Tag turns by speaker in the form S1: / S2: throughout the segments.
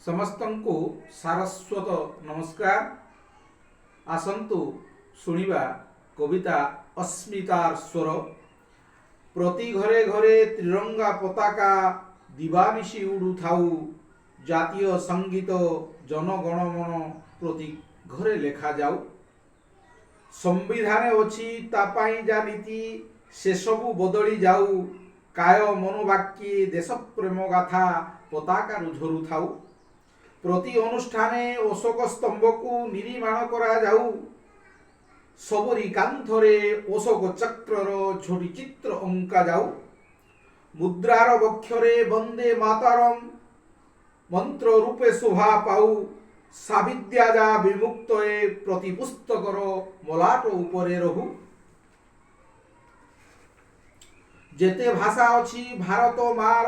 S1: ସମସ୍ତଙ୍କୁ ସାରସ୍ୱତ ନମସ୍କାର। ଆସନ୍ତୁ ଶୁଣିବା କବିତା ଅସ୍ମିତାର ସ୍ୱର। ପ୍ରତି ଘରେ ଘରେ ତ୍ରିରଙ୍ଗା ପତାକା ଦିବାନିଶି ଉଡୁଥାଉ। ଜାତୀୟ ସଙ୍ଗୀତ ଜନଗଣମନ ପ୍ରତି ଘରେ ଲେଖାଯାଉ। ସମ୍ବିଧାନ ଅଛି ତା ପାଇଁ ଯା ନୀତି ସେସବୁ ବଦଳି ଯାଉ। କାୟ ମନୋବାକ୍যେ ଦେଶପ୍ରେମ ଗାଥା ପତାକାରୁ ଝରୁଥାଉ। ପ୍ରତି ଅନୁଷ୍ଠାନେ ଅଶୋକ ସ୍ତମ୍ଭକୁ ନିରିମାଣ କରାଯାଉ। ସବୁରି କାନ୍ଥରେ ଅଶୋକ ଚକ୍ରର ଝୋଟି ଚିତ୍ର ଅଙ୍କା ଯାଉ। ମୁଦ୍ରାର ବକ୍ଷରେ ବନ୍ଦେ ମାତରମ୍ ମନ୍ତ୍ର ରୂପେ ଶୋଭା ପାଉ। ସାବିଦ୍ୟା ଯା ବିମୁକ୍ତ ଏ ପ୍ରତି ପୁସ୍ତକର ମଲାଟ ଉପରେ ରହୁ। ଯେତେ ଭାଷା ଅଛି ଭାରତ ମାର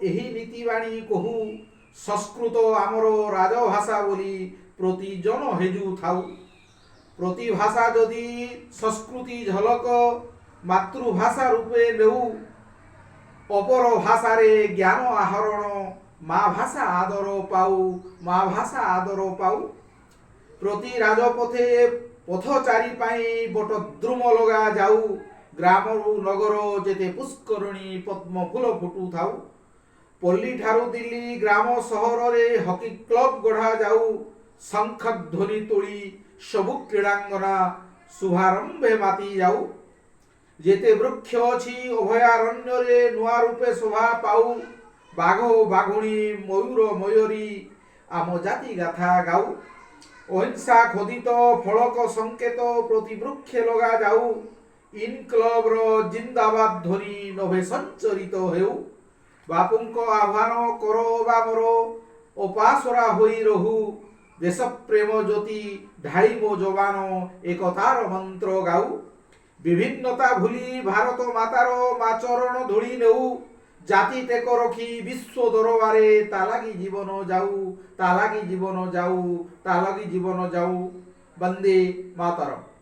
S1: ଏହି ନୀତିବାଣୀ କହୁ। ସଂସ୍କୃତ ଆମର ରାଜଭାଷା ବୋଲି ପ୍ରତି ଜନ ହେଜୁଥାଉ। ପ୍ରତି ଭାଷା ଯଦି ସଂସ୍କୃତି ଝଲକ ମାତୃଭାଷା ରୂପେ ନେଉ। ଅପର ଭାଷାରେ ଜ୍ଞାନ ଆହରଣ ମା ଭାଷା ଆଦର ପାଉ। ମା ଭାଷା ଆଦର ପାଉ। ପ୍ରତି ରାଜପଥେ ପଥଚାରୀ ପାଇଁ ବଟଦ୍ରୁମ ଲଗା ଯାଉ। ଗ୍ରାମରୁ ନଗର ଯେତେ ପୁଷ୍କରିଣୀ ପଦ୍ମ ଫୁଲ ଫୁଟୁଥାଉ। ପଲ୍ଲୀଠାରୁ ଦିଲ୍ଲୀ ଗ୍ରାମ ସହରରେ ହକି କ୍ଲବ ଗଢ଼ା ଯାଉ। ଶଙ୍ଖ ଧ୍ୱନି ତୋଳି ସବୁ କ୍ରୀଡ଼ାଙ୍ଗନା ଶୁଭାରମ୍ଭେ ମାତି ଯାଉ। ଯେତେ ବୃକ୍ଷ ଅଛି ଅଭୟାରଣ୍ୟରେ ନୂଆ ରୂପେ ଶୋଭା ପାଉ। ବାଘ ବାଘୁଣୀ ମୟୂର ମୟୂରୀ ଆମ ଜାତି ଗାଥା ଗାଉ। ଅହିଂସା ଖୋଦିତ ଫଳକ ସଂକେତ ପ୍ରତି ବୃକ୍ଷେ ଲଗା ଯାଉ। ଇନକ୍ଲବର ଜିନ୍ଦାବାଦ ଧ୍ୱନି ନଭେ ସଞ୍ଚରିତ ହେଉ। ବାପୁଙ୍କ ଆହ୍ୱାନ କର ବା ମର ଅପାସରା ହୋଇ ରହୁ। ଦେଶ ପ୍ରେମ ଜ୍ୟୋତି ଢାଳି ମୋ ଯବାନ ଏକତାର ମନ୍ତ୍ର ଗାଉ। ବିଭିନ୍ନତା ଭୁଲି ଭାରତ ମାତାର ମା ଚରଣ ଧୂଳି ନେଉ। ଜାତି ଟେକ ରଖି ବିଶ୍ୱ ଦରବାରେ ତା ଲାଗି ଜୀବନ ଯାଉ। ତା ଲାଗି ଜୀବନ ଯାଉ। ତା ଲାଗି ଜୀବନ ଯାଉ। ବନ୍ଦେ ମାତରମ୍।